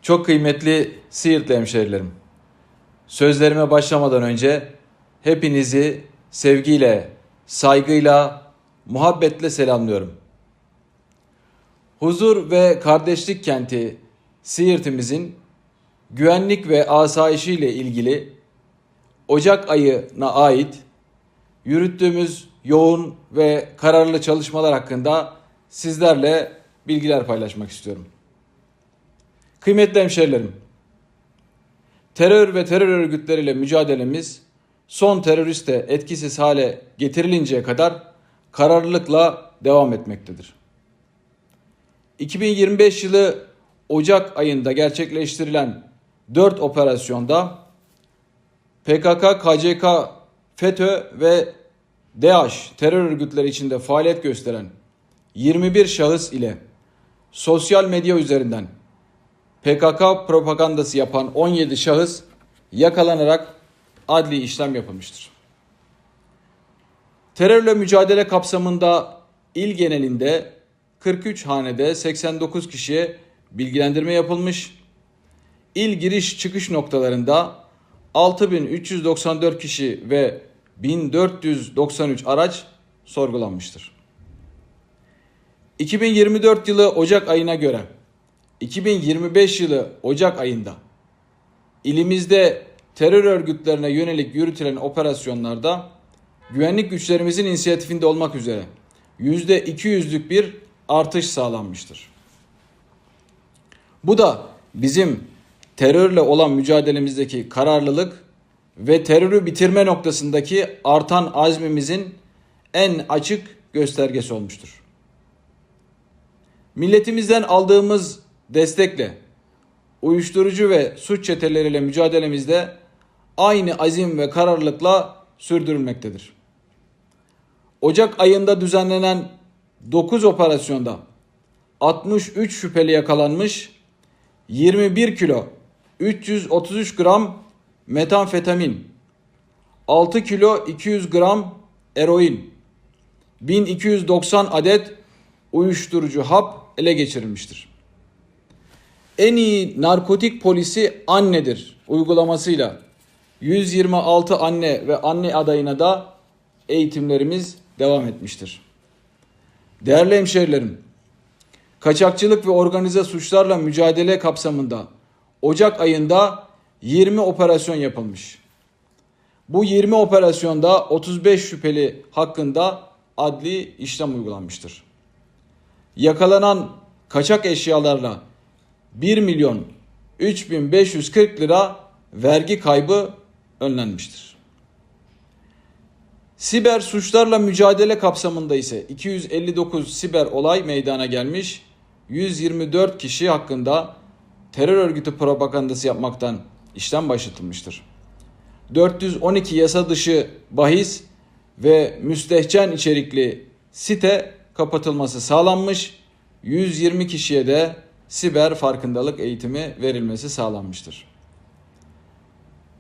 Çok kıymetli Siirtli hemşehrilerim, sözlerime başlamadan önce hepinizi sevgiyle, saygıyla, muhabbetle selamlıyorum. Huzur ve kardeşlik kenti Siirt'imizin güvenlik ve asayişiyle ilgili Ocak ayına ait yürüttüğümüz yoğun ve kararlı çalışmalar hakkında sizlerle bilgiler paylaşmak istiyorum. Kıymetli hemşehrilerim, terör ve terör örgütleriyle mücadelemiz son teröriste etkisiz hale getirilinceye kadar kararlılıkla devam etmektedir. 2025 yılı Ocak ayında gerçekleştirilen 4 operasyonda PKK, KCK, FETÖ ve DAEŞ terör örgütleri içinde faaliyet gösteren 21 şahıs ile sosyal medya üzerinden PKK propagandası yapan 17 şahıs yakalanarak adli işlem yapılmıştır. Terörle mücadele kapsamında il genelinde 43 hanede 89 kişiye bilgilendirme yapılmış. İl giriş çıkış noktalarında 6.394 kişi ve 1493 araç sorgulanmıştır. 2024 yılı Ocak ayına göre 2025 yılı Ocak ayında ilimizde terör örgütlerine yönelik yürütülen operasyonlarda güvenlik güçlerimizin inisiyatifinde olmak üzere %200'lük bir artış sağlanmıştır. Bu da bizim terörle olan mücadelemizdeki kararlılık ve terörü bitirme noktasındaki artan azmimizin en açık göstergesi olmuştur. Milletimizden aldığımız destekle uyuşturucu ve suç çeteleriyle mücadelemizde aynı azim ve kararlılıkla sürdürülmektedir. Ocak ayında düzenlenen 9 operasyonda 63 şüpheli yakalanmış, 21 kilo 333 gram metamfetamin, 6 kilo 200 gram eroin, 1290 adet uyuşturucu hap ele geçirilmiştir. En iyi narkotik polisi annedir uygulamasıyla 126 anne ve anne adayına da eğitimlerimiz devam etmiştir. Değerli hemşehrilerim, kaçakçılık ve organize suçlarla mücadele kapsamında Ocak ayında 20 operasyon yapılmış. Bu 20 operasyonda 35 şüpheli hakkında adli işlem uygulanmıştır. Yakalanan kaçak eşyalarla 1.003.540 lira vergi kaybı önlenmiştir. Siber suçlarla mücadele kapsamında ise 259 siber olay meydana gelmiş, 124 kişi hakkında terör örgütü propagandası yapmaktan işlem başlatılmıştır. 412 yasa dışı bahis ve müstehcen içerikli site kapatılması sağlanmış, 120 kişiye de siber farkındalık eğitimi verilmesi sağlanmıştır.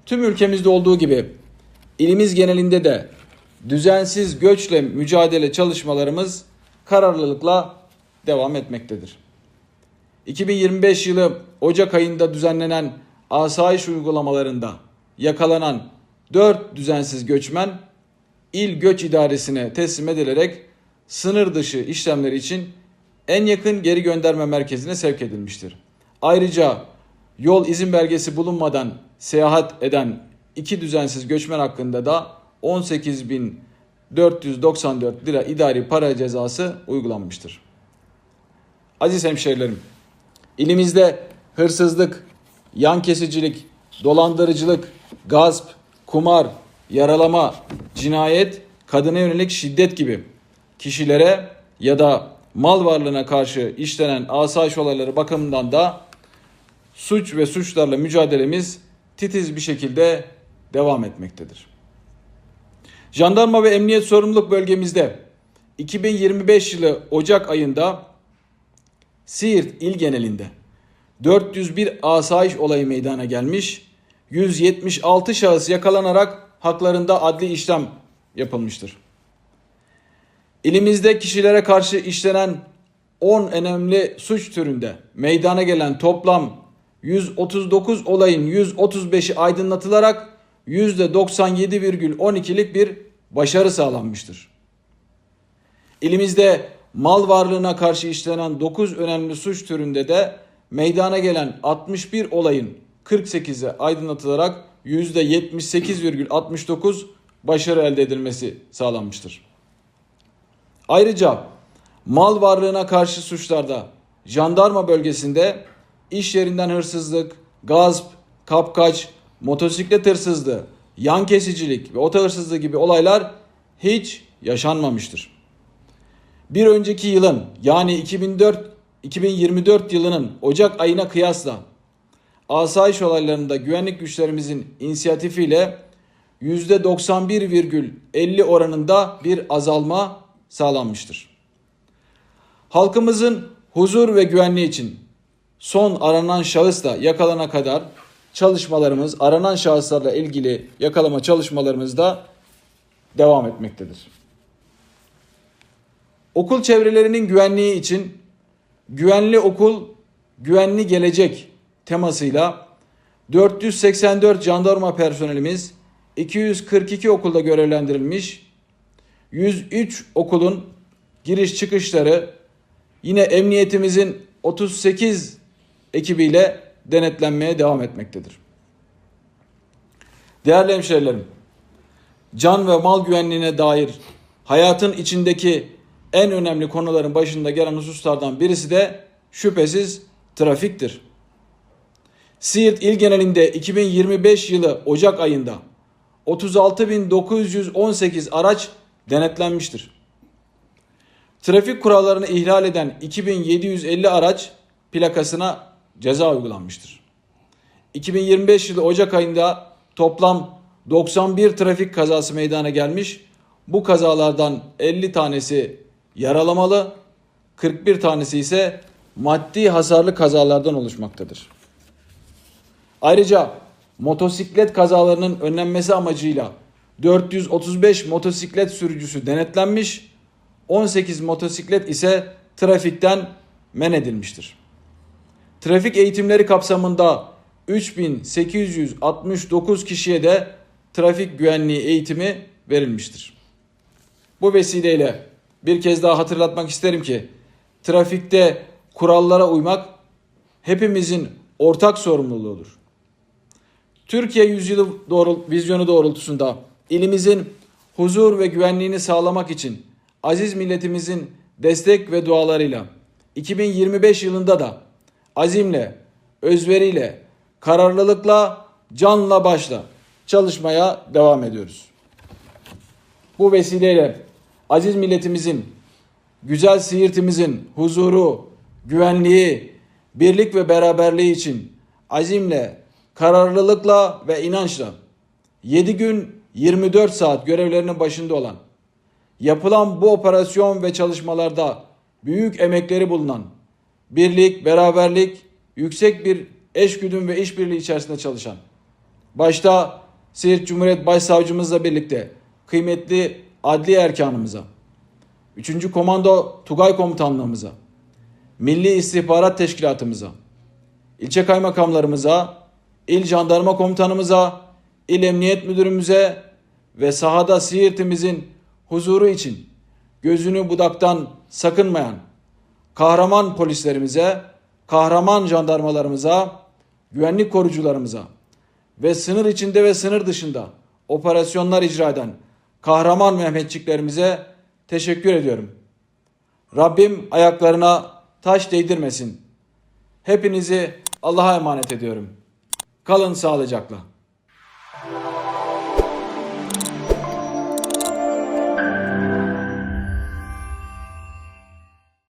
Tüm ülkemizde olduğu gibi ilimiz genelinde de düzensiz göçle mücadele çalışmalarımız kararlılıkla devam etmektedir. 2025 yılı Ocak ayında düzenlenen asayiş uygulamalarında yakalanan 4 düzensiz göçmen İl Göç İdaresi'ne teslim edilerek sınır dışı işlemleri için en yakın geri gönderme merkezine sevk edilmiştir. Ayrıca yol izin belgesi bulunmadan seyahat eden 2 düzensiz göçmen hakkında da 18.494 lira idari para cezası uygulanmıştır. Aziz hemşehrilerim, ilimizde hırsızlık, yan kesicilik, dolandırıcılık, gasp, kumar, yaralama, cinayet, kadına yönelik şiddet gibi kişilere ya da mal varlığına karşı işlenen asayiş olayları bakımından da suç ve suçlarla mücadelemiz titiz bir şekilde devam etmektedir. Jandarma ve Emniyet Sorumluluk Bölgemizde 2025 yılı Ocak ayında Siirt il genelinde 401 asayiş olayı meydana gelmiş, 176 şahıs yakalanarak haklarında adli işlem yapılmıştır. İlimizde kişilere karşı işlenen 10 önemli suç türünde meydana gelen toplam 139 olayın 135'i aydınlatılarak %97,12'lik bir başarı sağlanmıştır. İlimizde mal varlığına karşı işlenen 9 önemli suç türünde de meydana gelen 61 olayın 48'i aydınlatılarak %78,69 başarı elde edilmesi sağlanmıştır. Ayrıca mal varlığına karşı suçlarda jandarma bölgesinde iş yerinden hırsızlık, gasp, kapkaç, motosiklet hırsızlığı, yan kesicilik ve oto hırsızlığı gibi olaylar hiç yaşanmamıştır. Bir önceki yılın yani 2024 yılının Ocak ayına kıyasla asayiş olaylarında güvenlik güçlerimizin inisiyatifiyle %91,50 oranında bir azalma sağlanmıştır. Halkımızın huzur ve güvenliği için son aranan şahıs da yakalana kadar aranan şahıslarla ilgili yakalama çalışmalarımız da devam etmektedir. Okul çevrelerinin güvenliği için güvenli okul, güvenli gelecek temasıyla 484 jandarma personelimiz 242 okulda görevlendirilmiş, 103 okulun giriş çıkışları yine emniyetimizin 38 ekibiyle denetlenmeye devam etmektedir. Değerli hemşehrilerim, can ve mal güvenliğine dair hayatın içindeki en önemli konuların başında gelen hususlardan birisi de şüphesiz trafiktir. Siirt il genelinde 2025 yılı Ocak ayında 36.918 araç denetlenmiştir. Trafik kurallarını ihlal eden 2750 araç plakasına ceza uygulanmıştır. 2025 yılı Ocak ayında toplam 91 trafik kazası meydana gelmiş. Bu kazalardan 50 tanesi yaralamalı, 41 tanesi ise maddi hasarlı kazalardan oluşmaktadır. Ayrıca motosiklet kazalarının önlenmesi amacıyla 435 motosiklet sürücüsü denetlenmiş, 18 motosiklet ise trafikten men edilmiştir. Trafik eğitimleri kapsamında 3869 kişiye de trafik güvenliği eğitimi verilmiştir. Bu vesileyle bir kez daha hatırlatmak isterim ki trafikte kurallara uymak hepimizin ortak sorumluluğudur. Türkiye Yüzyılı vizyonu doğrultusunda ilimizin huzur ve güvenliğini sağlamak için aziz milletimizin destek ve dualarıyla 2025 yılında da azimle, özveriyle, kararlılıkla, canla başla çalışmaya devam ediyoruz. Bu vesileyle aziz milletimizin, güzel Siirt'imizin huzuru, güvenliği, birlik ve beraberliği için azimle, kararlılıkla ve inançla 7 gün 24 saat görevlerinin başında olan, yapılan bu operasyon ve çalışmalarda büyük emekleri bulunan, birlik, beraberlik, yüksek bir eşgüdüm ve işbirliği içerisinde çalışan, başta Siirt Cumhuriyet Başsavcımızla birlikte kıymetli adli erkanımıza, 3. Komando Tugay Komutanlığımıza, Milli İstihbarat Teşkilatımıza, ilçe kaymakamlarımıza, il jandarma komutanımıza, il emniyet müdürümüze ve sahada Siirt'imizin huzuru için gözünü budaktan sakınmayan kahraman polislerimize, kahraman jandarmalarımıza, güvenlik korucularımıza ve sınır içinde ve sınır dışında operasyonlar icra eden kahraman Mehmetçiklerimize teşekkür ediyorum. Rabbim ayaklarına taş değdirmesin. Hepinizi Allah'a emanet ediyorum. Kalın sağlıcakla.